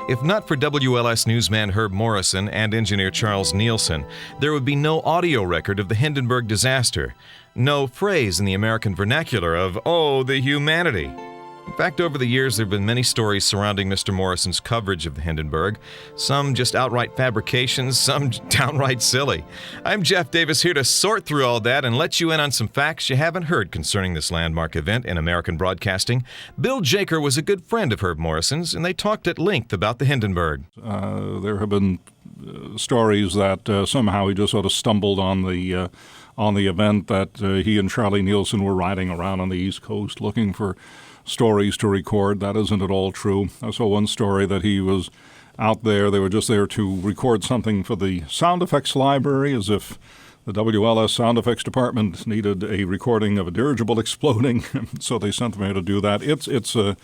If not for WLS newsman Herb Morrison and engineer Charles Nielsen, there would be no audio record of the Hindenburg disaster, no phrase in the American vernacular of, "Oh, the humanity." In fact, over the years, there have been many stories surrounding Mr. Morrison's coverage of the Hindenburg, some just outright fabrications, some downright silly. I'm Jeff Davis, here to sort through all that and let you in on some facts you haven't heard concerning this landmark event in American broadcasting. Bill Jaker was a good friend of Herb Morrison's, and they talked at length about the Hindenburg. There have been stories that somehow he just sort of stumbled on the event, that he and Charlie Nielsen were riding around on the East Coast looking for stories to record. That isn't at all true. I saw one story that he was out there. They were just there to record something for the sound effects library, as if the WLS sound effects department needed a recording of a dirigible exploding. So they sent them here to do that. It's a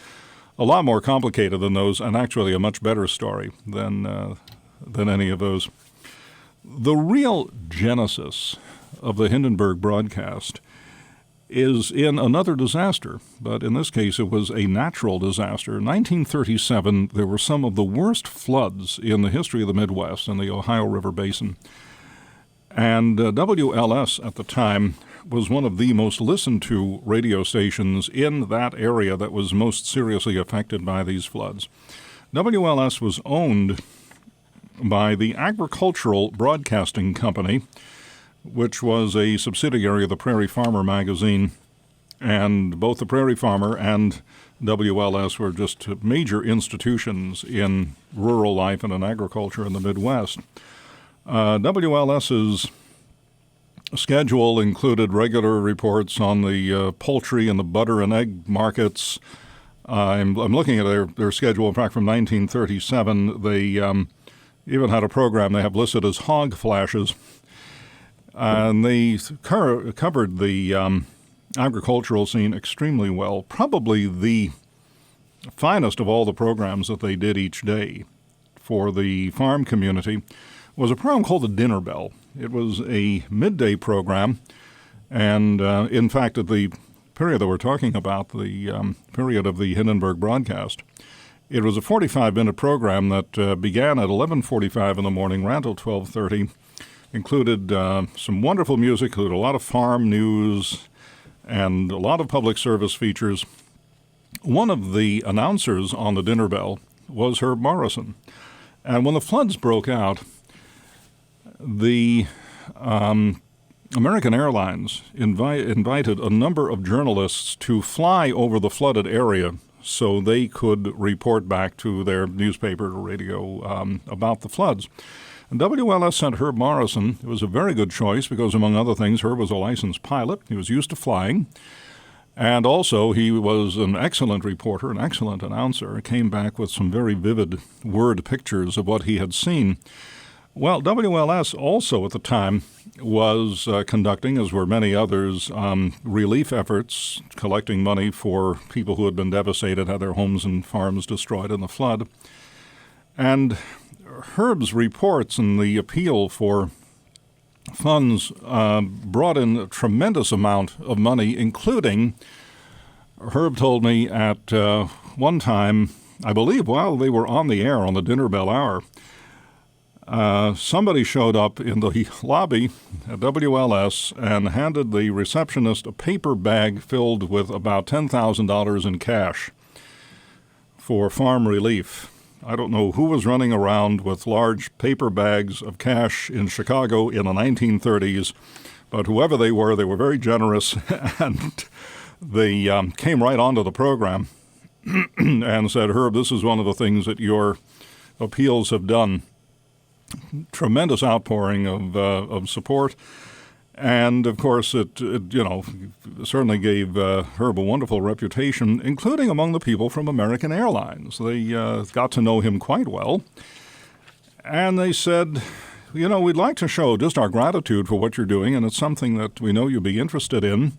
lot more complicated than those, and actually a much better story than any of those. The real genesis of the Hindenburg broadcast is in another disaster, but in this case it was a natural disaster. In 1937, there were some of the worst floods in the history of the Midwest and the Ohio River Basin. And WLS at the time was one of the most listened to radio stations in that area that was most seriously affected by these floods. WLS was owned by the Agricultural Broadcasting Company, which was a subsidiary of the Prairie Farmer magazine, and both the Prairie Farmer and WLS were just major institutions in rural life and in agriculture in the Midwest. WLS's schedule included regular reports on the poultry and the butter and egg markets. I'm looking at their schedule, in fact, from 1937. They even had a program they have listed as Hog Flashes. And they covered the agricultural scene extremely well. Probably the finest of all the programs that they did each day for the farm community was a program called The Dinner Bell. It was a midday program, and in fact, at the period that we're talking about, the period of the Hindenburg broadcast, it was a 45-minute program that began at 11:45 in the morning, ran till 12:30. Included some wonderful music, included a lot of farm news and a lot of public service features. One of the announcers on the Dinner Bell was Herb Morrison. And when the floods broke out, the American Airlines invited a number of journalists to fly over the flooded area so they could report back to their newspaper or radio about the floods. And WLS sent Herb Morrison. It was a very good choice because, among other things, Herb was a licensed pilot. He was used to flying. And also, he was an excellent reporter, an excellent announcer. He came back with some very vivid word pictures of what he had seen. Well, WLS also at the time was conducting, as were many others, relief efforts, collecting money for people who had been devastated, had their homes and farms destroyed in the flood. And Herb's reports and the appeal for funds brought in a tremendous amount of money, including, Herb told me at one time, I believe while they were on the air on the Dinner Bell Hour, somebody showed up in the lobby at WLS and handed the receptionist a paper bag filled with about $10,000 in cash for farm relief. I don't know who was running around with large paper bags of cash in Chicago in the 1930s, but whoever they were very generous, and they came right onto the program and said, "Herb, this is one of the things that your appeals have done." Tremendous outpouring of support. And, of course, it certainly gave Herb a wonderful reputation, including among the people from American Airlines. They got to know him quite well. And they said, we'd like to show just our gratitude for what you're doing, and it's something that we know you'll be interested in.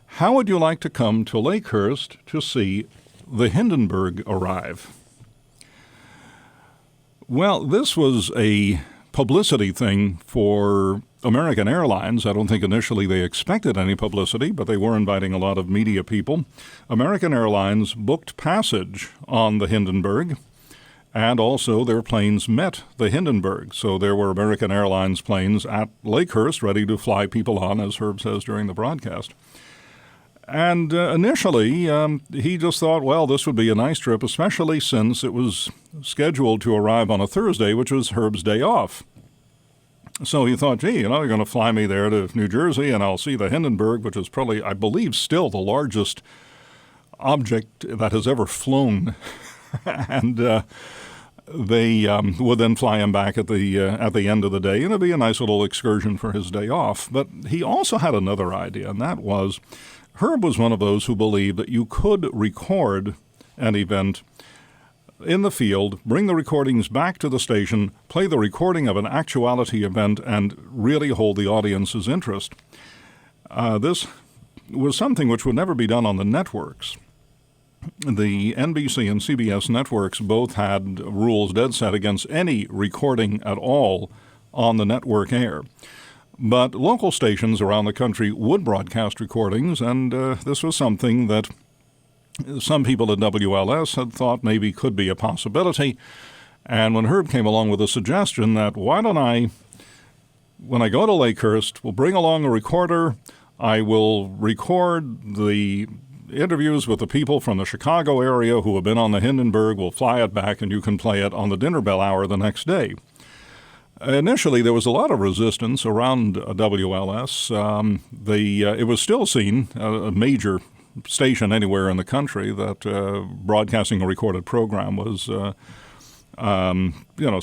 How would you like to come to Lakehurst to see the Hindenburg arrive? Well, this was a publicity thing for American Airlines. I don't think initially they expected any publicity, but they were inviting a lot of media people. American Airlines booked passage on the Hindenburg, And also their planes met the Hindenburg. So there were American Airlines planes at Lakehurst ready to fly people on, as Herb says during the broadcast. And initially, he just thought, well, this would be a nice trip, especially since it was scheduled to arrive on a Thursday, which was Herb's day off. So he thought, gee, you're going to fly me there to New Jersey, and I'll see the Hindenburg, which is probably, I believe, still the largest object that has ever flown. And they would then fly him back at the end of the day, and it'd be a nice little excursion for his day off. But he also had another idea, and that was Herb was one of those who believed that you could record an event in the field, bring the recordings back to the station, play the recording of an actuality event, and really hold the audience's interest. This was something which would never be done on the networks. The NBC and CBS networks both had rules dead set against any recording at all on the network air. But local stations around the country would broadcast recordings, and this was something that some people at WLS had thought maybe could be a possibility. And when Herb came along with a suggestion that why don't I, when I go to Lakehurst, we'll bring along a recorder, I will record the interviews with the people from the Chicago area who have been on the Hindenburg, we'll fly it back, and you can play it on the dinner bell hour the next day. Initially, there was a lot of resistance around WLS. It was still seen, a major station anywhere in the country, that broadcasting a recorded program was,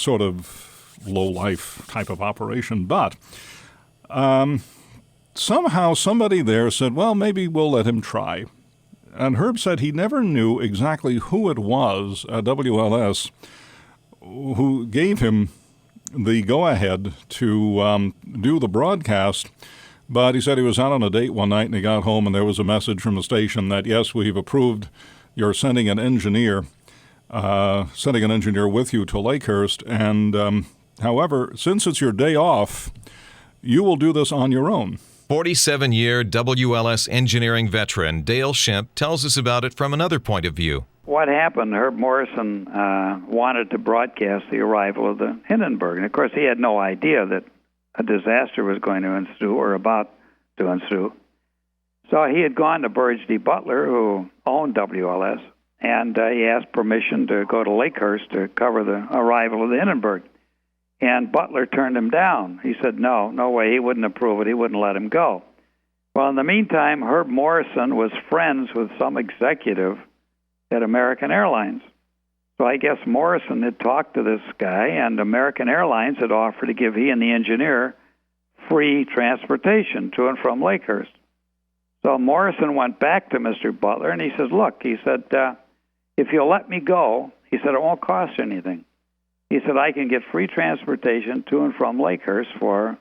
sort of low-life type of operation. But somehow somebody there said, well, maybe we'll let him try. And Herb said he never knew exactly who it was at WLS who gave him the go-ahead to do the broadcast. But he said he was out on a date one night and he got home and there was a message from the station that, yes, we've approved you're sending an engineer with you to Lakehurst. And however, since it's your day off, you will do this on your own. 47-year WLS engineering veteran Dale Shemp tells us about it from another point of view. What happened, Herb Morrison wanted to broadcast the arrival of the Hindenburg. And, of course, he had no idea that a disaster was going to ensue or about to ensue. So he had gone to Burge D. Butler, who owned WLS, and he asked permission to go to Lakehurst to cover the arrival of the Hindenburg. And Butler turned him down. He said, no way, he wouldn't approve it. He wouldn't let him go. Well, in the meantime, Herb Morrison was friends with some executive at American Airlines. So I guess Morrison had talked to this guy, and American Airlines had offered to give he and the engineer free transportation to and from Lakehurst. So Morrison went back to Mr. Butler, and he says, look, he said, if you'll let me go, he said, it won't cost anything. He said, I can get free transportation to and from Lakehurst for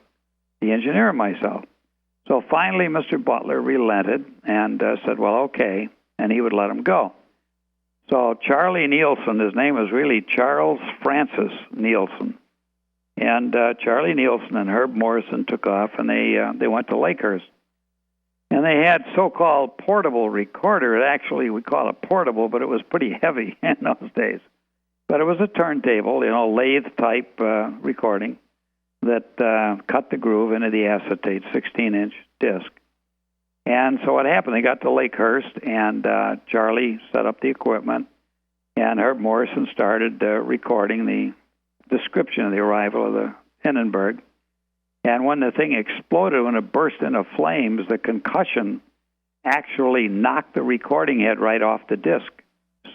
the engineer and myself. So finally, Mr. Butler relented and said, well, okay, and he would let him go. So Charlie Nielsen, his name was really Charles Francis Nielsen, and Charlie Nielsen and Herb Morrison took off, and they went to Lakehurst. And they had so-called portable recorder. Actually, we call it portable, but it was pretty heavy in those days. But it was a turntable, lathe-type recording that cut the groove into the acetate 16-inch disc. And so what happened, they got to Lakehurst, and Charlie set up the equipment, and Herb Morrison started recording the description of the arrival of the Hindenburg. And when the thing exploded, when it burst into flames, the concussion actually knocked the recording head right off the disc.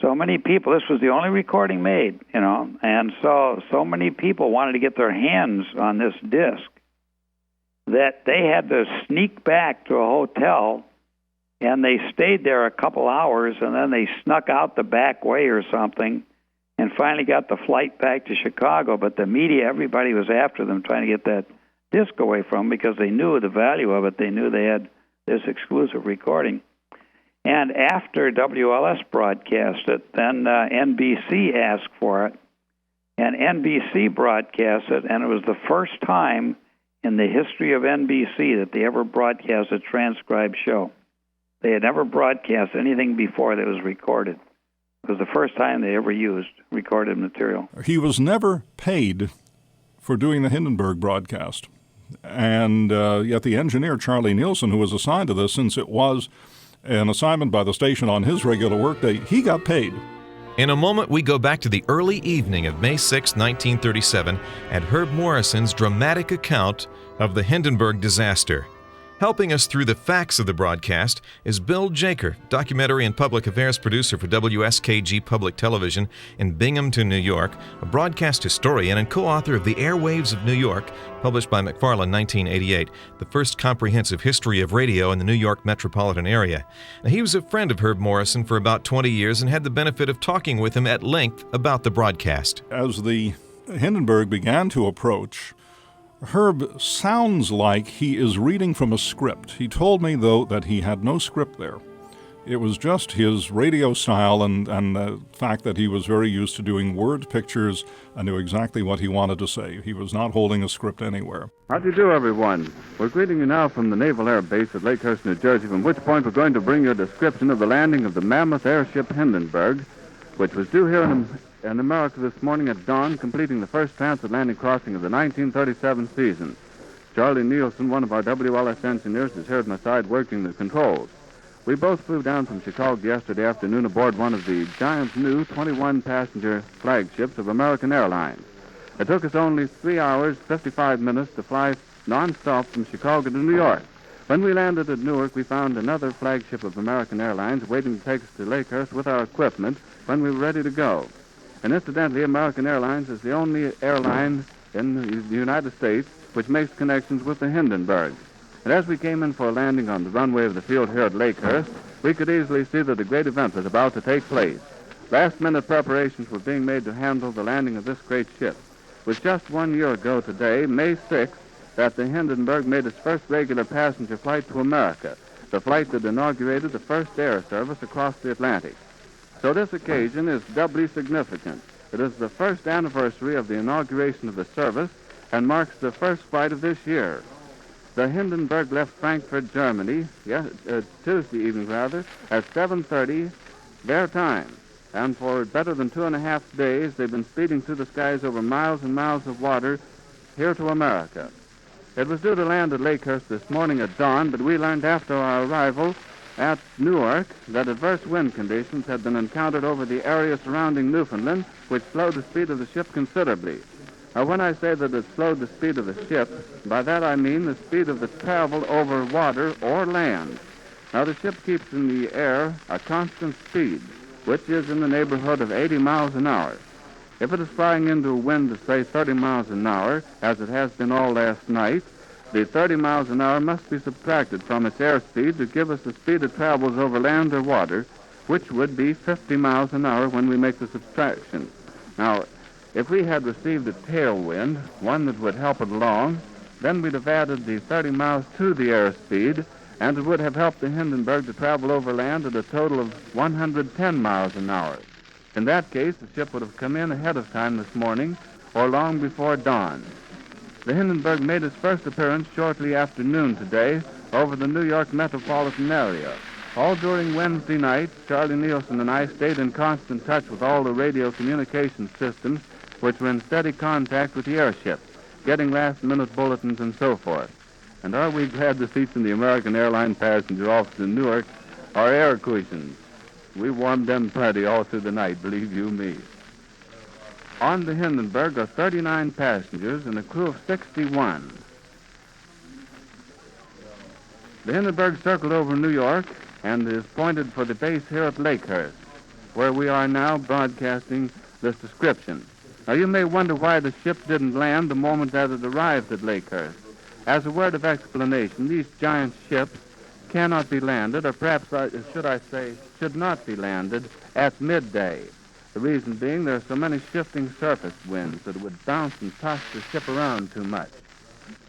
So many people, this was the only recording made, and so many people wanted to get their hands on this disc that they had to sneak back to a hotel, and they stayed there a couple hours, and then they snuck out the back way or something and finally got the flight back to Chicago. But the media, everybody was after them trying to get that disc away from them because they knew the value of it. They knew they had this exclusive recording. And after WLS broadcast it, then NBC asked for it, and NBC broadcast it, and it was the first time in the history of NBC that they ever broadcast a transcribed show. They had never broadcast anything before that was recorded. It was the first time they ever used recorded material. He was never paid for doing the Hindenburg broadcast. And yet the engineer, Charlie Nielsen, who was assigned to this, since it was an assignment by the station on his regular workday, he got paid. In a moment, we go back to the early evening of May 6, 1937, and Herb Morrison's dramatic account of the Hindenburg disaster. Helping us through the facts of the broadcast is Bill Jaker, documentary and public affairs producer for WSKG Public Television in Binghamton, New York, a broadcast historian and co-author of The Airwaves of New York, published by McFarland 1988, the first comprehensive history of radio in the New York metropolitan area. Now, he was a friend of Herb Morrison for about 20 years and had the benefit of talking with him at length about the broadcast. As the Hindenburg began to approach, Herb sounds like he is reading from a script. He told me, though, that he had no script there. It was just his radio style and the fact that he was very used to doing word pictures and knew exactly what he wanted to say. He was not holding a script anywhere. How do you do, everyone? We're greeting you now from the Naval Air Base at Lakehurst, New Jersey, from which point we're going to bring you a description of the landing of the mammoth airship Hindenburg, which was due here in America this morning at dawn, completing the first transatlantic crossing of the 1937 season. Charlie Nielsen, one of our WLS engineers, is here at my side working the controls. We both flew down from Chicago yesterday afternoon aboard one of the giant new 21-passenger flagships of American Airlines. It took us only 3 hours, 55 minutes to fly non-stop from Chicago to New York. When we landed at Newark, we found another flagship of American Airlines waiting to take us to Lakehurst with our equipment when we were ready to go. And incidentally, American Airlines is the only airline in the United States which makes connections with the Hindenburg. And as we came in for a landing on the runway of the field here at Lakehurst, we could easily see that a great event was about to take place. Last-minute preparations were being made to handle the landing of this great ship. It was just 1 year ago today, May 6th, that the Hindenburg made its first regular passenger flight to America, the flight that inaugurated the first air service across the Atlantic. So this occasion is doubly significant. It is the first anniversary of the inauguration of the service and marks the first flight of this year. The Hindenburg left Frankfurt, Germany, Tuesday evening at 7:30 their time. And for better than 2.5 days, they've been speeding through the skies over miles and miles of water here to America. It was due to land at Lakehurst this morning at dawn, but we learned after our arrival at Newark that adverse wind conditions had been encountered over the area surrounding Newfoundland, which slowed the speed of the ship considerably. Now, when I say that it slowed the speed of the ship, by that I mean the speed of the travel over water or land. Now, the ship keeps in the air a constant speed, which is in the neighborhood of 80 miles an hour. If it is flying into a wind of, say, 30 miles an hour, as it has been all last night, the 30 miles an hour must be subtracted from its airspeed to give us the speed it travels over land or water, which would be 50 miles an hour when we make the subtraction. Now, if we had received a tailwind, one that would help it along, then we'd have added the 30 miles to the airspeed, and it would have helped the Hindenburg to travel over land at a total of 110 miles an hour. In that case, the ship would have come in ahead of time this morning or long before dawn. The Hindenburg made its first appearance shortly after noon today over the New York metropolitan area. All during Wednesday night, Charlie Nielsen and I stayed in constant touch with all the radio communication systems which were in steady contact with the airship, getting last-minute bulletins and so forth. And are we glad the seats in the American Airlines passenger office in Newark are air cushions. We warmed them plenty all through the night, believe you me. On the Hindenburg are 39 passengers and a crew of 61. The Hindenburg circled over New York and is pointed for the base here at Lakehurst, where we are now broadcasting this description. Now, you may wonder why the ship didn't land the moment that it arrived at Lakehurst. As a word of explanation, these giant ships cannot be landed, or perhaps, should not be landed at midday. The reason being there are so many shifting surface winds that it would bounce and toss the ship around too much.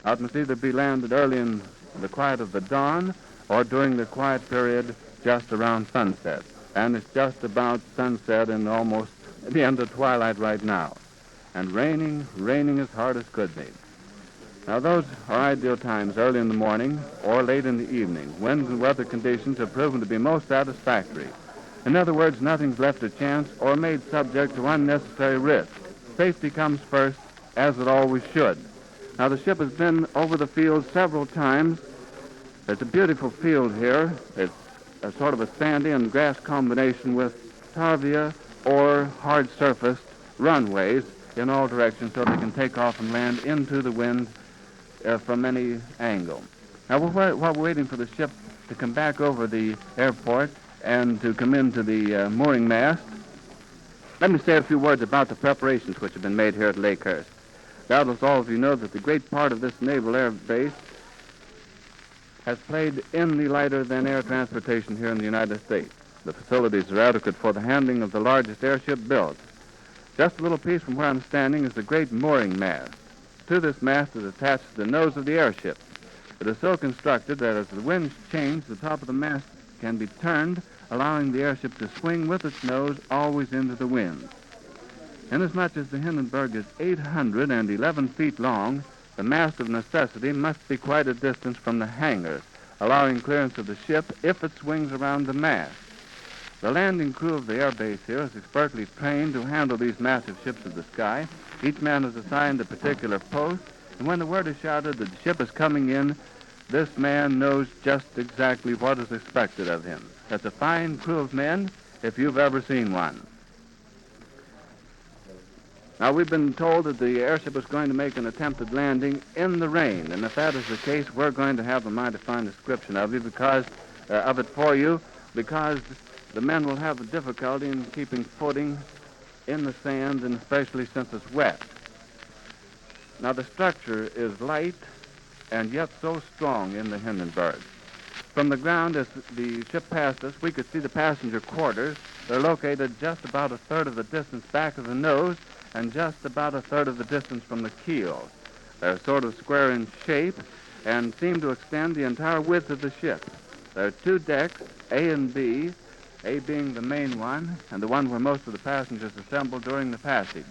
Now, it must either be landed early in the quiet of the dawn or during the quiet period just around sunset. And it's just about sunset and almost the end of twilight right now. And raining as hard as could be. Now, those are ideal times early in the morning or late in the evening. Winds and weather conditions have proven to be most satisfactory. In other words, nothing's left to chance or made subject to unnecessary risk. Safety comes first, as it always should. Now, the ship has been over the field several times. It's a beautiful field here. It's a sort of a sandy and grass combination with tarvia or hard-surfaced runways in all directions so they can take off and land into the wind from any angle. Now, while we're waiting for the ship to come back over the airport and to come into the mooring mast, let me say a few words about the preparations which have been made here at Lakehurst. Doubtless all of you know that the great part of this naval air base has played in the lighter-than-air transportation here in the United States. The facilities are adequate for the handling of the largest airship built. Just a little piece from where I'm standing is the great mooring mast. To this mast is attached the nose of the airship. It is so constructed that as the winds change, the top of the mast can be turned, allowing the airship to swing with its nose always into the wind. Inasmuch as the Hindenburg is 811 feet long, the mast of necessity must be quite a distance from the hangars, allowing clearance of the ship if it swings around the mast. The landing crew of the air base here is expertly trained to handle these massive ships of the sky. Each man is assigned a particular post, and when the word is shouted that the ship is coming in, this man knows just exactly what is expected of him. That's a fine crew of men if you've ever seen one. Now, we've been told that the airship is going to make an attempted landing in the rain, and if that is the case, we're going to have a mighty fine description of it for you, because the men will have a difficulty in keeping footing in the sand, and especially since it's wet. Now, the structure is light and yet so strong in the Hindenburg. From the ground, as the ship passed us, we could see the passenger quarters. They're located just about a third of the distance back of the nose and just about a third of the distance from the keel. They're sort of square in shape and seem to extend the entire width of the ship. There are two decks, A and B, A being the main one and the one where most of the passengers assemble during the passage.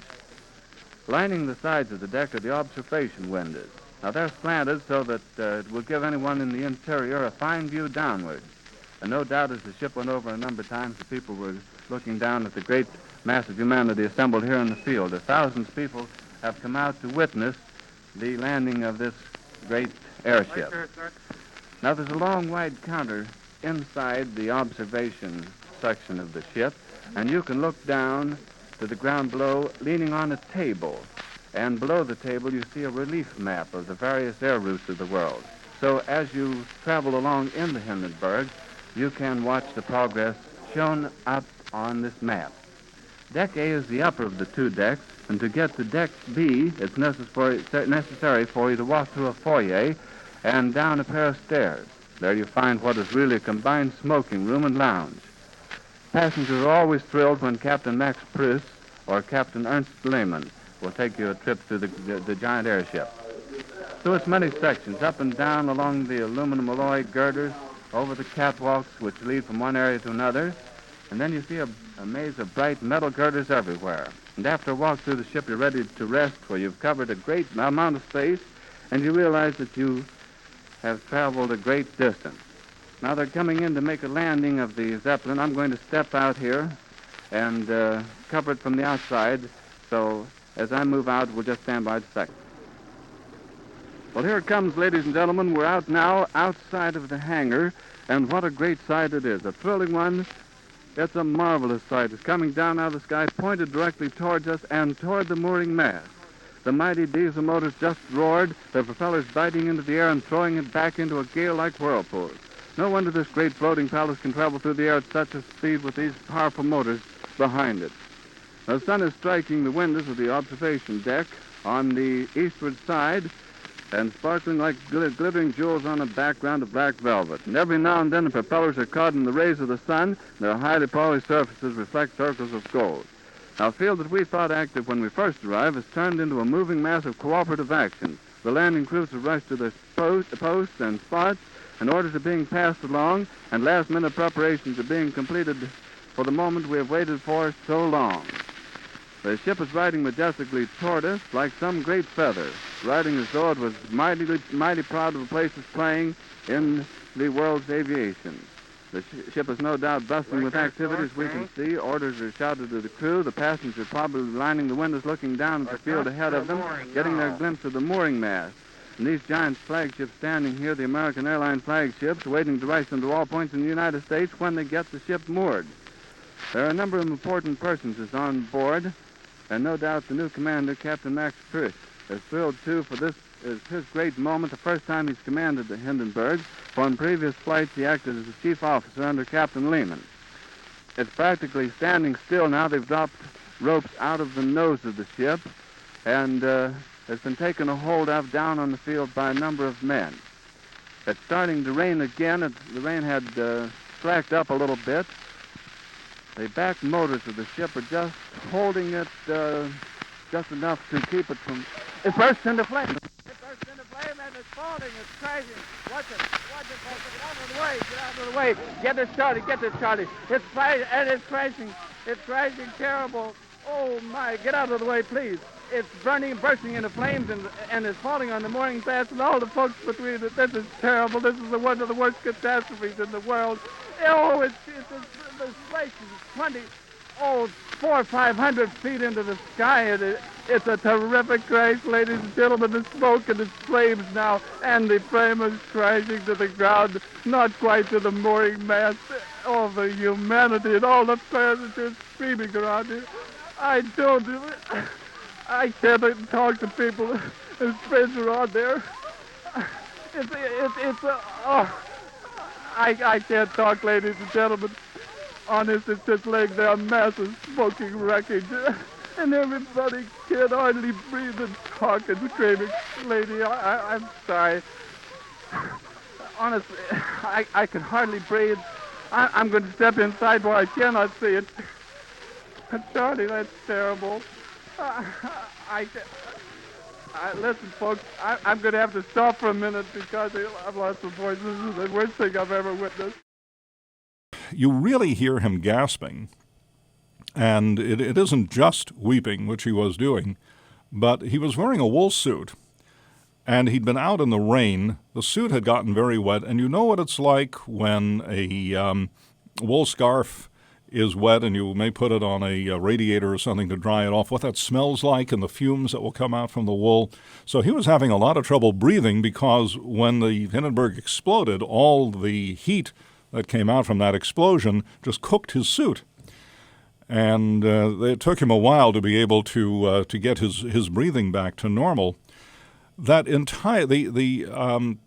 Lining the sides of the deck are the observation windows. Now, they're slanted so that it will give anyone in the interior a fine view downward. And no doubt as the ship went over a number of times, the people were looking down at the great mass of humanity assembled here in the field. Thousands of people have come out to witness the landing of this great airship. Now, there's a long, wide counter inside the observation section of the ship, and you can look down to the ground below, leaning on a table. And below the table, you see a relief map of the various air routes of the world. So as you travel along in the Hindenburg, you can watch the progress shown up on this map. Deck A is the upper of the two decks, and to get to Deck B, it's necessary for you to walk through a foyer and down a pair of stairs. There you find what is really a combined smoking room and lounge. Passengers are always thrilled when Captain Max Pruss or Captain Ernst Lehmann will take you a trip through the giant airship. Through its many sections, up and down along the aluminum alloy girders, over the catwalks which lead from one area to another, and then you see a maze of bright metal girders everywhere. And after a walk through the ship, you're ready to rest, for you've covered a great amount of space, and you realize that you have traveled a great distance. Now they're coming in to make a landing of the Zeppelin. I'm going to step out here and cover it from the outside, so as I move out, we'll just stand by a second. Well, here it comes, ladies and gentlemen. We're out now outside of the hangar, and what a great sight it is. A thrilling one. It's a marvelous sight. It's coming down out of the sky, pointed directly towards us and toward the mooring mast. The mighty diesel motors just roared, their propellers biting into the air and throwing it back into a gale like whirlpools. No wonder this great floating palace can travel through the air at such a speed with these powerful motors behind it. The sun is striking the windows of the observation deck on the eastward side and sparkling like glittering jewels on a background of black velvet. And every now and then the propellers are caught in the rays of the sun. Their highly polished surfaces reflect circles of gold. Now, a field that we thought active when we first arrived has turned into a moving mass of cooperative action. The landing crews have rushed to their posts and spots, and orders are being passed along, and last-minute preparations are being completed for the moment we have waited for so long. The ship is riding majestically toward us like some great feather, riding as though it was mighty proud of the place it's playing in the world's aviation. The ship is no doubt bustling with activities we can see. Orders are shouted to the crew. The passengers probably lining the windows looking down at the field ahead of them, getting their glimpse of the mooring mast. And these giant flagships standing here, the American airline flagships, waiting to rise them to all points in the United States when they get the ship moored. There are a number of important personages on board, and no doubt the new commander, Captain Max Frisch, is thrilled, too, for this is his great moment, the first time he's commanded the Hindenburg, for in previous flights he acted as a chief officer under Captain Lehman. It's practically standing still now. They've dropped ropes out of the nose of the ship, and has been taken a hold of down on the field by a number of men. It's starting to rain again. The rain had slacked up a little bit. The back motors of the ship are just holding it just enough to keep it from... It bursts into flame. It bursts into flame and it's falling. It's crashing. Watch it, folks. Get out of the way. Get out of the way. Get this, Charlie. It's flying and it's crashing. It's crashing terrible. Oh, my. Get out of the way, please. It's burning, bursting into flames, and it's falling on the mooring mast and all the folks between it. This is terrible. This is one of the worst catastrophes in the world. Oh, this place is 400 or 500 feet into the sky. It's a terrific crash, ladies and gentlemen. The smoke and the flames now, and the flame is crashing to the ground, not quite to the mooring mast. Oh, the humanity and all the passengers screaming around here. I can't talk to people. His friends are on there. I can't talk, ladies and gentlemen. Honest, it's just laying there, a mass of smoking wreckage. And everybody can hardly breathe and talk and screaming. Lady, I'm sorry. Honestly, I can hardly breathe. I'm going to step inside where I cannot see it. Charlie, that's terrible. Listen, folks, I'm going to have to stop for a minute because I've lost my voice. This is the worst thing I've ever witnessed. You really hear him gasping, and it isn't just weeping, which he was doing, but he was wearing a wool suit, and he'd been out in the rain. The suit had gotten very wet, and you know what it's like when a wool scarf is wet and you may put it on a radiator or something to dry it off, what that smells like and the fumes that will come out from the wool. So he was having a lot of trouble breathing because when the Hindenburg exploded, all the heat that came out from that explosion just cooked his suit. And it took him a while to be able to get his breathing back to normal. That entire the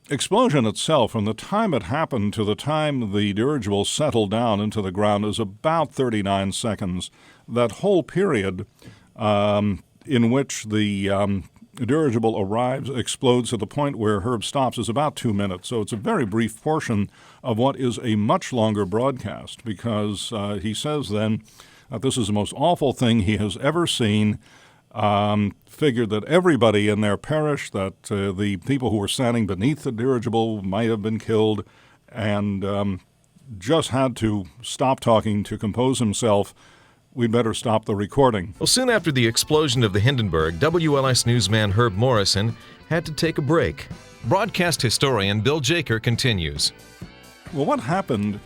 explosion itself, from the time it happened to the time the dirigible settled down into the ground, is about 39 seconds. That whole period in which the dirigible arrives, explodes to the point where Herb stops, is about 2 minutes. So it's a very brief portion of what is a much longer broadcast, because he says then that this is the most awful thing he has ever seen. Figured that everybody in there perished, that the people who were standing beneath the dirigible might have been killed, and just had to stop talking to compose himself. We'd better stop the recording. Well, soon after the explosion of the Hindenburg, WLS newsman Herb Morrison had to take a break. Broadcast historian Bill Jaker continues. Well, what happened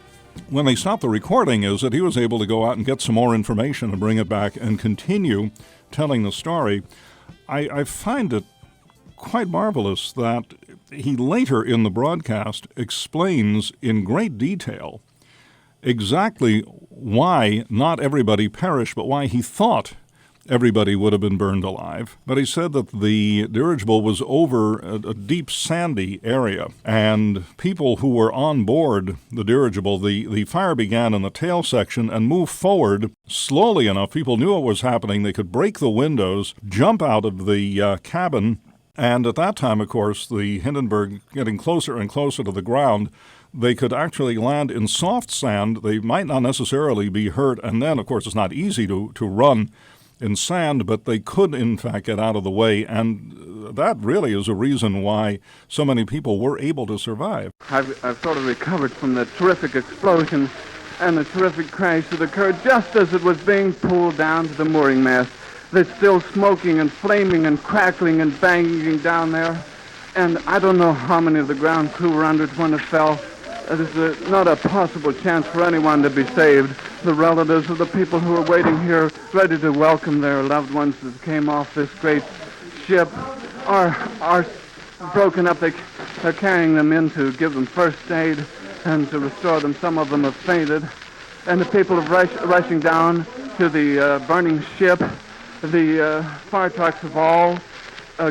when they stopped the recording is that he was able to go out and get some more information and bring it back and continue telling the story. I find it quite marvelous that he later in the broadcast explains in great detail exactly why not everybody perished, but why he thought everybody would have been burned alive. But he said that the dirigible was over a deep sandy area, and people who were on board the dirigible, the fire began in the tail section and moved forward slowly enough. People knew what was happening. They could break the windows, jump out of the cabin, and at that time, of course, the Hindenburg getting closer and closer to the ground, they could actually land in soft sand. They might not necessarily be hurt, and then, of course, it's not easy to run in sand, but they could, in fact, get out of the way, and that really is a reason why so many people were able to survive. I've sort of recovered from the terrific explosion and the terrific crash that occurred just as it was being pulled down to the mooring mast. There's still smoking and flaming and crackling and banging down there, and I don't know how many of the ground crew were under it when it fell. There's not a possible chance for anyone to be saved. The relatives of the people who are waiting here, ready to welcome their loved ones that came off this great ship, are broken up. They're carrying them in to give them first aid and to restore them. Some of them have fainted. And the people are rushing down to the burning ship. The fire trucks have all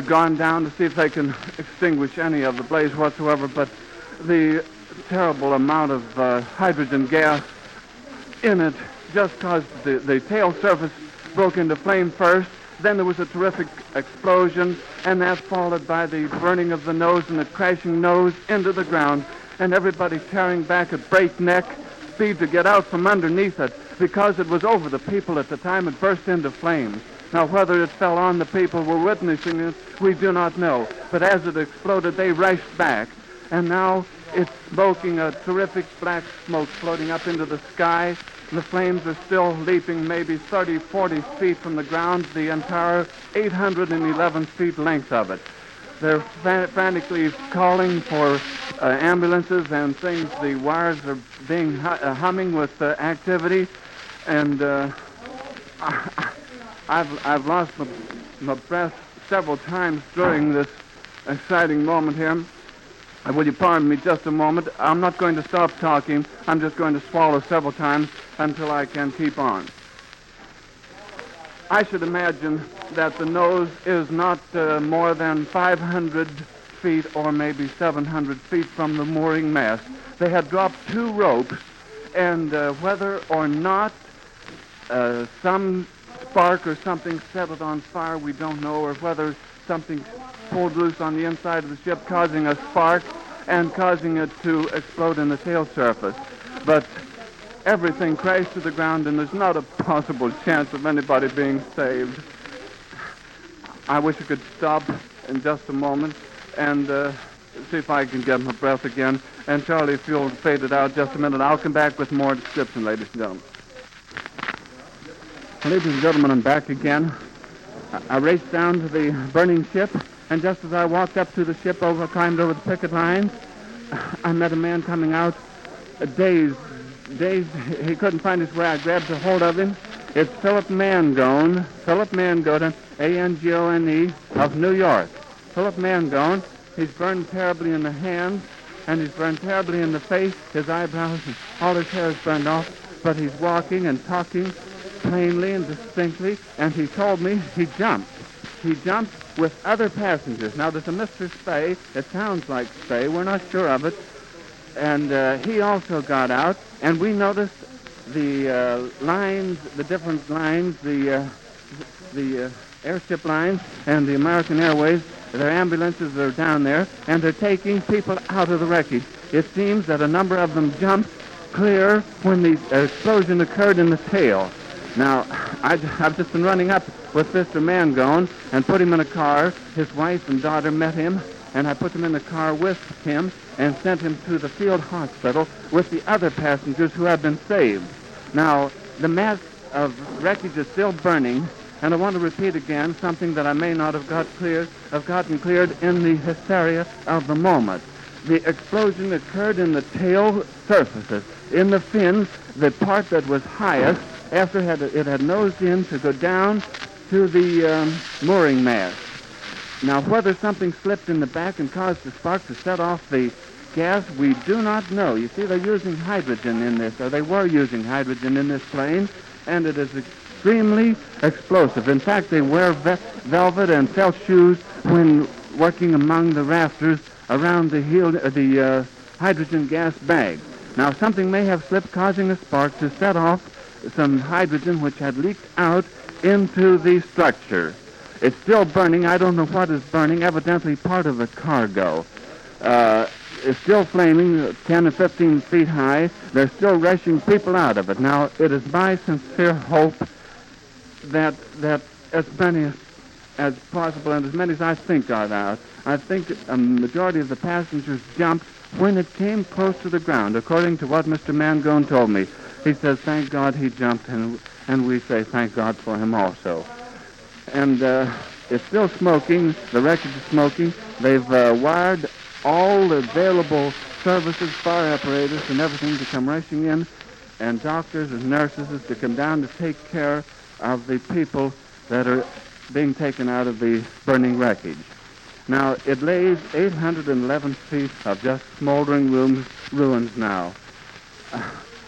gone down to see if they can extinguish any of the blaze whatsoever, but the terrible amount of hydrogen gas in it just caused the tail surface broke into flame first. Then there was a terrific explosion, and that followed by the burning of the nose and the crashing nose into the ground, and everybody tearing back at breakneck speed to get out from underneath it, because it was over the people at the time it burst into flames. Now, whether it fell on the people who were witnessing it, we do not know. But as it exploded, they rushed back, and now it's smoking a terrific black smoke floating up into the sky. The flames are still leaping maybe 30, 40 feet from the ground, the entire 811 feet length of it. They're frantically calling for ambulances and things. The wires are being humming with activity, and I've lost my breath several times during this exciting moment here. Will you pardon me just a moment? I'm not going to stop talking. I'm just going to swallow several times until I can keep on. I should imagine that the nose is not more than 500 feet or maybe 700 feet from the mooring mast. They had dropped 2 ropes, and whether or not some spark or something set it on fire, we don't know, or whether something pulled loose on the inside of the ship, causing a spark and causing it to explode in the tail surface. But everything crashed to the ground, and there's not a possible chance of anybody being saved. I wish I could stop in just a moment and see if I can get my breath again. And Charlie, if you'll fade it out just a minute, I'll come back with more description, ladies and gentlemen. Ladies and gentlemen, I'm back again. I raced down to the burning ship, and just as I walked up to the ship, climbed over the picket lines, I met a man coming out, dazed. He couldn't find his way. I grabbed a hold of him. It's Philip Mangone, A-N-G-O-N-E, of New York. Philip Mangone, he's burned terribly in the hands, and he's burned terribly in the face. His eyebrows and all his hair is burned off, but he's walking and talking plainly and distinctly, and he told me he jumped. He jumped with other passengers. Now, there's a Mr. Spay. It sounds like Spay. We're not sure of it. And he also got out, and we noticed the lines, the different lines, the airship lines and the American Airways. Their ambulances are down there, and they're taking people out of the wreckage. It seems that a number of them jumped clear when the explosion occurred in the tail. Now, I've just been running up with Mr. Mangone and put him in a car. His wife and daughter met him, and I put them in the car with him and sent him to the field hospital with the other passengers who have been saved. Now, the mass of wreckage is still burning, and I want to repeat again something that I may not have gotten cleared in the hysteria of the moment. The explosion occurred in the tail surfaces, in the fins, the part that was highest, after it had nosed in to go down to the mooring mast. Now, whether something slipped in the back and caused the spark to set off the gas, we do not know. You see, they're using hydrogen in this, or they were using hydrogen in this plane, and it is extremely explosive. In fact, they wear velvet and felt shoes when working among the rafters around the hydrogen gas bag. Now, something may have slipped, causing a spark to set off some hydrogen which had leaked out into the structure. It's still burning. I don't know what is burning, evidently part of the cargo. It's still flaming, 10 or 15 feet high. They're still rushing people out of it. Now, it is my sincere hope that as many as possible, and as many as I think are out, I think a majority of the passengers jumped when it came close to the ground, according to what Mr. Mangone told me. He says, thank God he jumped, and we say thank God for him also. And it's still smoking. The wreckage is smoking. They've wired all the available services, fire apparatus, and everything to come rushing in, and doctors and nurses is to come down to take care of the people that are being taken out of the burning wreckage. Now, it lays 811 feet of just smoldering ruins now.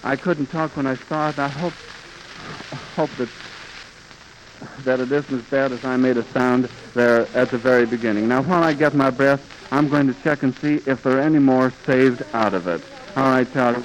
I couldn't talk when I saw it. I hope that it isn't as bad as I made it sound there at the very beginning. Now, while I get my breath, I'm going to check and see if there are any more saved out of it. All right, Charlie.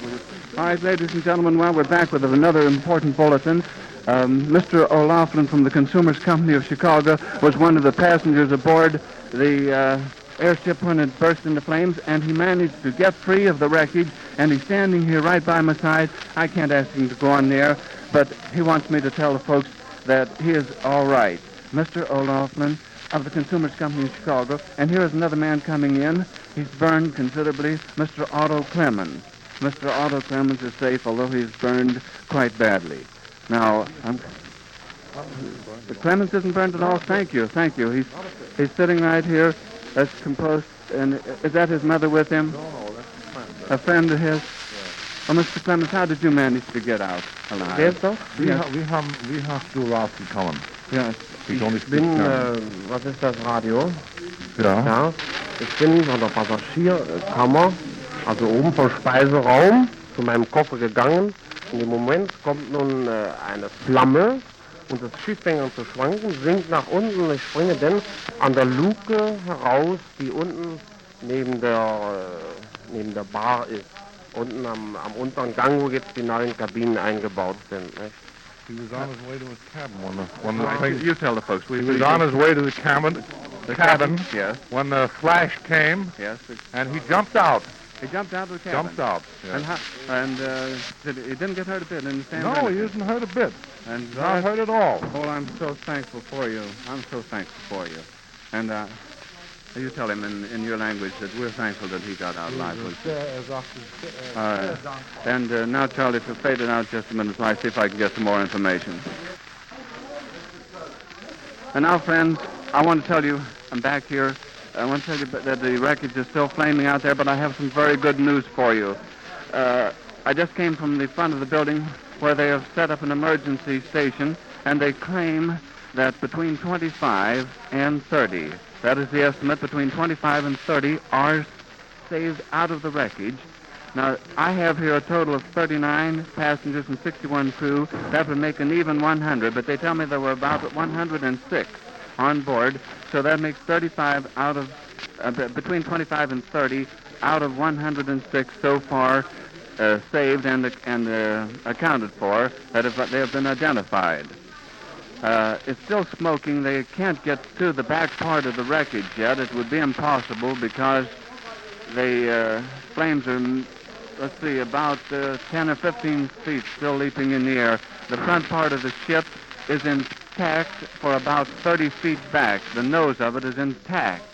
All right, ladies and gentlemen, well, we're back with another important bulletin. Mr. O'Loughlin from the Consumers Company of Chicago was one of the passengers aboard the airship when it burst into flames, and he managed to get free of the wreckage, and he's standing here right by my side. I can't ask him to go on there, but he wants me to tell the folks that he is all right. Mr. O'Loughlin of the Consumers Company of Chicago, and here is another man coming in. He's burned considerably, Mr. Otto Clemens. Mr. Otto Clemens is safe, although he's burned quite badly. Now, Clemens isn't burned at all. Thank you. He's sitting right here. That's composed. And is that his mother with him? No, that's a friend of his. Yeah. Well, Mr. Clemens, how did you manage to get out alive? Wir hast du rausgekommen? Ja. Ich bin, was ist das Radio? Ja. Ja. Ich bin von der Passagierkammer, also oben vom Speiseraum, zu meinem Koffer gegangen. In dem Moment kommt nun eine Flamme und das Schiff fängt an zu schwanken, sinkt nach unten und ich springe dann an der Luke heraus, die unten neben der Bar ist. Unten am unteren Gang, wo jetzt die neuen Kabinen eingebaut sind. Nicht? He was on his way to his cabin when the thing, You tell the folks. he was on his way to the cabin, Yes. when the flash came, Yes. and he jumped out. He jumped out of the cabin. Jumped out. And he didn't get hurt a bit in the same No, he isn't hurt a bit. And Not hurt at all. Oh, I'm so thankful for you. I'm so thankful for you. And you tell him in your language that we're thankful that he got out alive. All right. And now, Charlie, if you'll fade it out just a minute while I see if I can get some more information. And now, friends, I want to tell you, I'm back here. I want to tell you that the wreckage is still flaming out there, but I have some very good news for you. I just came from the front of the building where they have set up an emergency station, and they claim that between 25 and 30, that is the estimate, between 25 and 30 are saved out of the wreckage. Now, I have here a total of 39 passengers and 61 crew. That would make an even 100, but they tell me there were about 106 on board, so that makes 35 out of, between 25 and 30 out of 106 so far saved and accounted for, that they have been identified. It's still smoking. They can't get to the back part of the wreckage yet. It would be impossible because the flames are, let's see, about 10 or 15 feet still leaping in the air. The front part of the ship is intact for about 30 feet back. The nose of it is intact.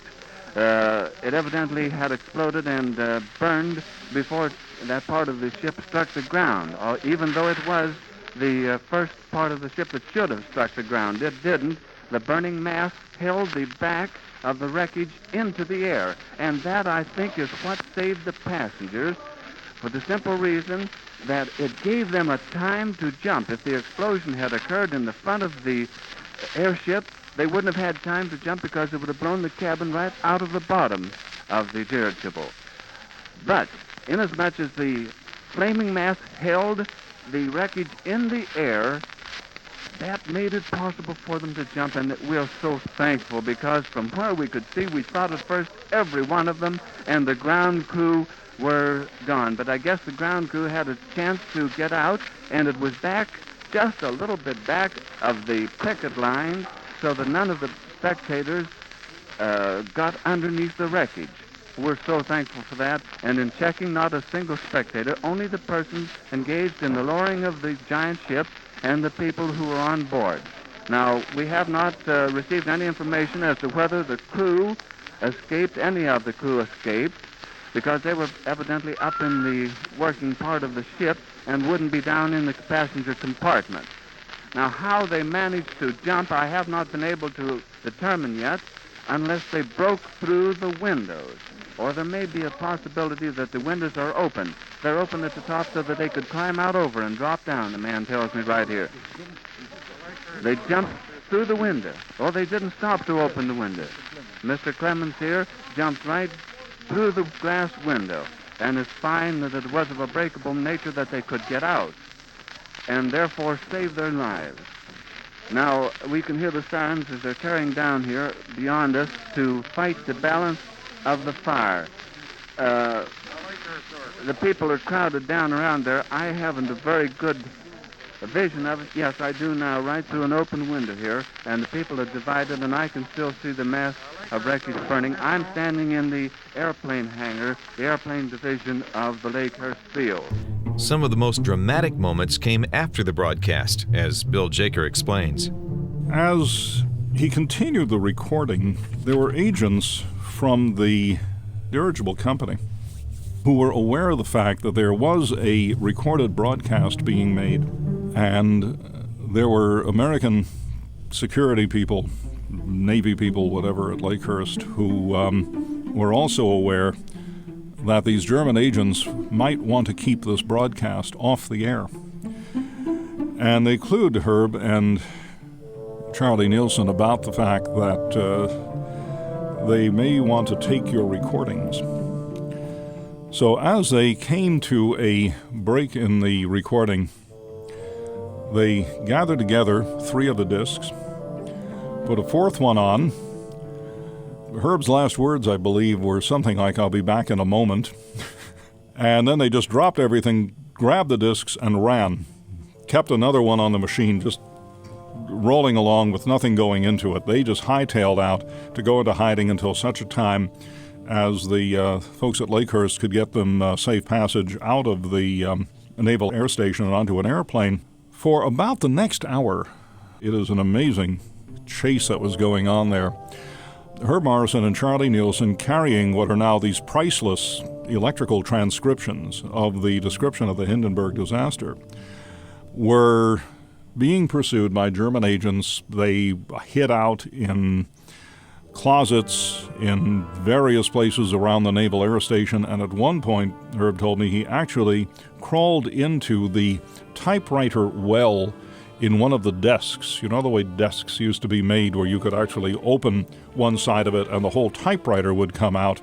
It evidently had exploded and burned before that part of the ship struck the ground, even though it was the first part of the ship that should have struck the ground. It didn't. The burning mass held the back of the wreckage into the air, and that, I think, is what saved the passengers, for the simple reason that it gave them a time to jump. If the explosion had occurred in the front of the airship, they wouldn't have had time to jump because it would have blown the cabin right out of the bottom of the dirigible. But inasmuch as the flaming mass held the wreckage in the air, that made it possible for them to jump, and we're so thankful because from where we could see, we thought at first every one of them and the ground crew were gone. But I guess the ground crew had a chance to get out, and it was back, just a little bit back of the picket line, so that none of the spectators got underneath the wreckage. We're so thankful for that. And in checking, not a single spectator, only the persons engaged in the lowering of the giant ship and the people who were on board. Now, we have not received any information as to whether the crew escaped, any of the crew escaped, because they were evidently up in the working part of the ship and wouldn't be down in the passenger compartment. Now, how they managed to jump, I have not been able to determine yet. unless they broke through the windows. Or there may be a possibility that the windows are open. They're open at the top so that they could climb out over and drop down, the man tells me right here. They jumped through the window. Oh, they didn't stop to open the window. Mr. Clemens here jumped right through the glass window, and it's fine that it was of a breakable nature that they could get out, and therefore save their lives. Now, we can hear the sirens as they're tearing down here beyond us to fight the balance of the fire. The people are crowded down around there. I haven't a very good vision of it. Yes, I do now, right through an open window here, and the people are divided, and I can still see the mass of wreckage burning. I'm standing in the airplane hangar, the airplane division of the Lakehurst Field. Some of the most dramatic moments came after the broadcast, as Bill Jaker explains. As he continued the recording, there were agents from the dirigible company who were aware of the fact that there was a recorded broadcast being made, and there were American security people, Navy people, whatever, at Lakehurst, who were also aware that these German agents might want to keep this broadcast off the air. And they clued Herb and Charlie Nielsen about the fact that they may want to take your recordings. So as they came to a break in the recording, they gathered together 3 of the discs, put a 4th one on. Herb's last words, I believe, were something like, "I'll be back in a moment." And then they just dropped everything, grabbed the discs, and ran. Kept another one on the machine, just rolling along with nothing going into it. They just hightailed out to go into hiding until such a time as the folks at Lakehurst could get them safe passage out of the Naval Air Station and onto an airplane. For about the next hour, it is an amazing chase that was going on there. Herb Morrison and Charlie Nielsen, carrying what are now these priceless electrical transcriptions of the description of the Hindenburg disaster, were being pursued by German agents. They hid out in closets in various places around the Naval Air Station, and at one point, Herb told me, he actually crawled into the typewriter well in one of the desks. You know the way desks used to be made, where you could actually open one side of it and the whole typewriter would come out,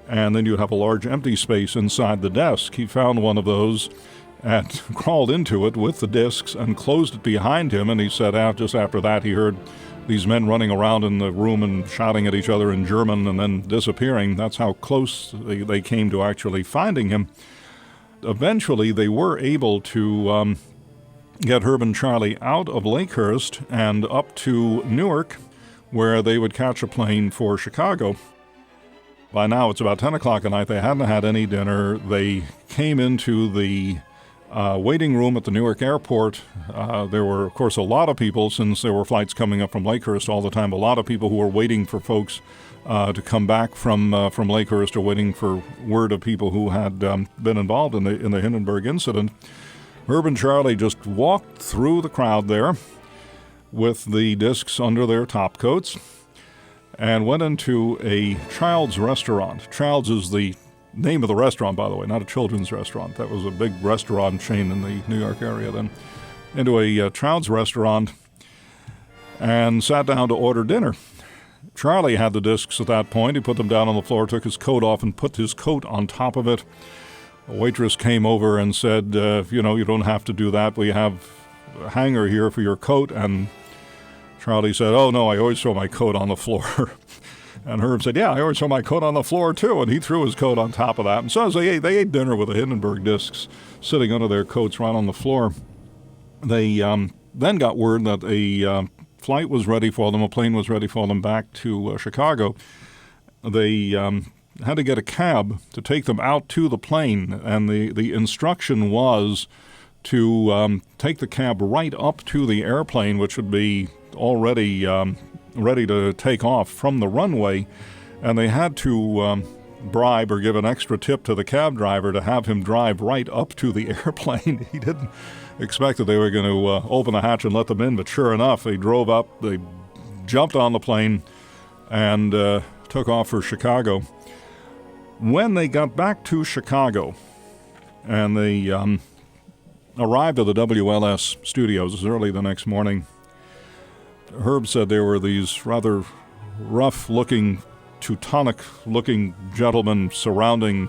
and then you'd have a large empty space inside the desk. He found one of those and crawled into it with the discs and closed it behind him, and he said just after that he heard these men running around in the room and shouting at each other in German and then disappearing. That's how close they came to actually finding him. Eventually, they were able to get Herb and Charlie out of Lakehurst and up to Newark, where they would catch a plane for Chicago. By now, it's about 10 o'clock at night. They hadn't had any dinner. They came into the waiting room at the Newark airport. There were, of course, a lot of people, since there were flights coming up from Lakehurst all the time, a lot of people who were waiting for folks to come back from Lakehurst, or waiting for word of people who had been involved in the Hindenburg incident. Herb and Charlie just walked through the crowd there with the discs under their top coats and went into a Child's restaurant. Child's is the name of the restaurant, by the way, not a children's restaurant. That was a big restaurant chain in the New York area then. Into a Child's restaurant and sat down to order dinner. Charlie had the discs at that point. He put them down on the floor, took his coat off, and put his coat on top of it. A waitress came over and said, you don't have to do that. We have a hanger here for your coat. And Charlie said, "Oh, no, I always throw my coat on the floor." And Herb said, "Yeah, I always throw my coat on the floor, too." And he threw his coat on top of that. And so as they ate dinner with the Hindenburg discs sitting under their coats right on the floor. They then got word that a flight was ready for them, a plane was ready for them back to Chicago. They had to get a cab to take them out to the plane, and the instruction was to take the cab right up to the airplane, which would be already ready to take off from the runway, and they had to bribe or give an extra tip to the cab driver to have him drive right up to the airplane. He didn't expect that they were going to open the hatch and let them in, but sure enough, they drove up, they jumped on the plane, and took off for Chicago. When they got back to Chicago and they arrived at the WLS studios early the next morning, Herb said there were these rather rough-looking, Teutonic-looking gentlemen surrounding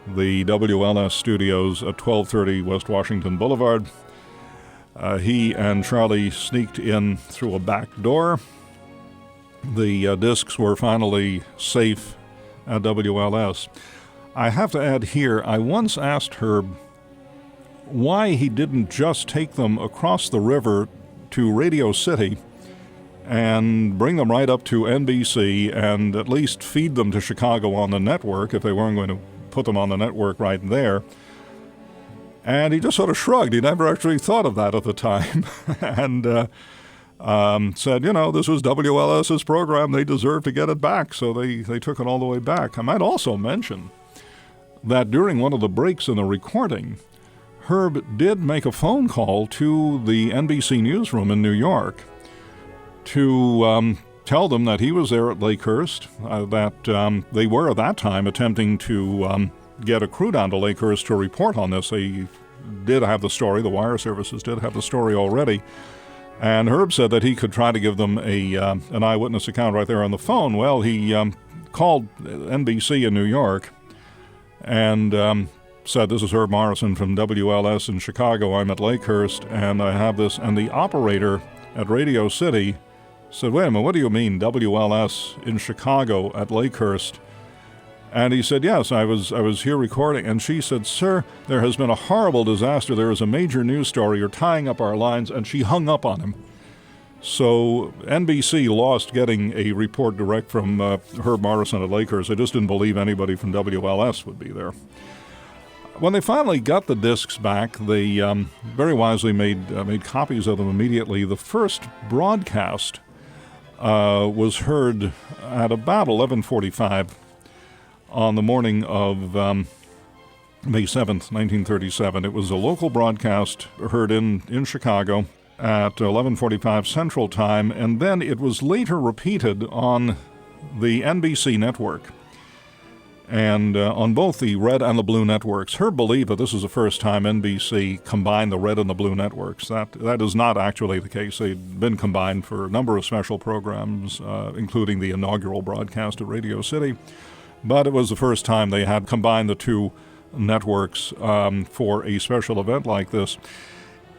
the WLS studios at 1230 West Washington Boulevard. He and Charlie sneaked in through a back door. The discs were finally safe at WLS. I have to add here, I once asked Herb why he didn't just take them across the river to Radio City and bring them right up to NBC and at least feed them to Chicago on the network if they weren't going to put them on the network right there. And he just sort of shrugged. He never actually thought of that at the time. And said, this was WLS's program. They deserved to get it back. So they took it all the way back. I might also mention that during one of the breaks in the recording, Herb did make a phone call to the NBC newsroom in New York to tell them that he was there at Lakehurst, that they were at that time attempting to get a crew down to Lakehurst to report on this. They did have the story. The wire services did have the story already. And Herb said that he could try to give them an eyewitness account right there on the phone. Well, he called NBC in New York and said, "This is Herb Morrison from WLS in Chicago. I'm at Lakehurst, and I have this." And the operator at Radio City said, "Wait a minute, what do you mean, WLS in Chicago at Lakehurst?" And he said, "Yes, I was here recording." And she said, "Sir, there has been a horrible disaster. There is a major news story. You're tying up our lines." And she hung up on him. So NBC lost getting a report direct from Herb Morrison at Lakehurst. They just didn't believe anybody from WLS would be there. When they finally got the discs back, they very wisely made copies of them immediately. The first broadcast was heard at about 11:45 on the morning of May 7th, 1937. It was a local broadcast heard in Chicago at 11:45 Central Time, and then it was later repeated on the NBC network and on both the red and the blue networks. Herb believed that this was the first time NBC combined the red and the blue networks. That is not actually the case. They'd been combined for a number of special programs, including the inaugural broadcast at Radio City. But it was the first time they had combined the two networks for a special event like this.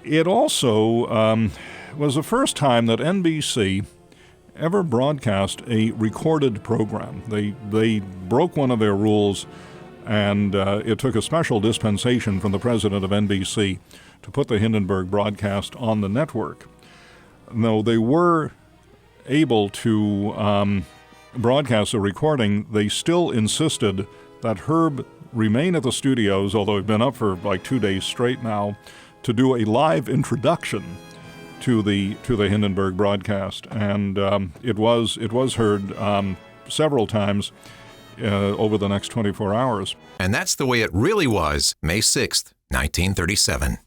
It also was the first time that NBC ever broadcast a recorded program. They broke one of their rules, and it took a special dispensation from the president of NBC to put the Hindenburg broadcast on the network. Though they were able to broadcast a recording, they still insisted that Herb remain at the studios, although he'd been up for like 2 days straight now, to do a live introduction to the Hindenburg broadcast, and it was heard several times over the next 24 hours. And that's the way it really was, May 6th, 1937.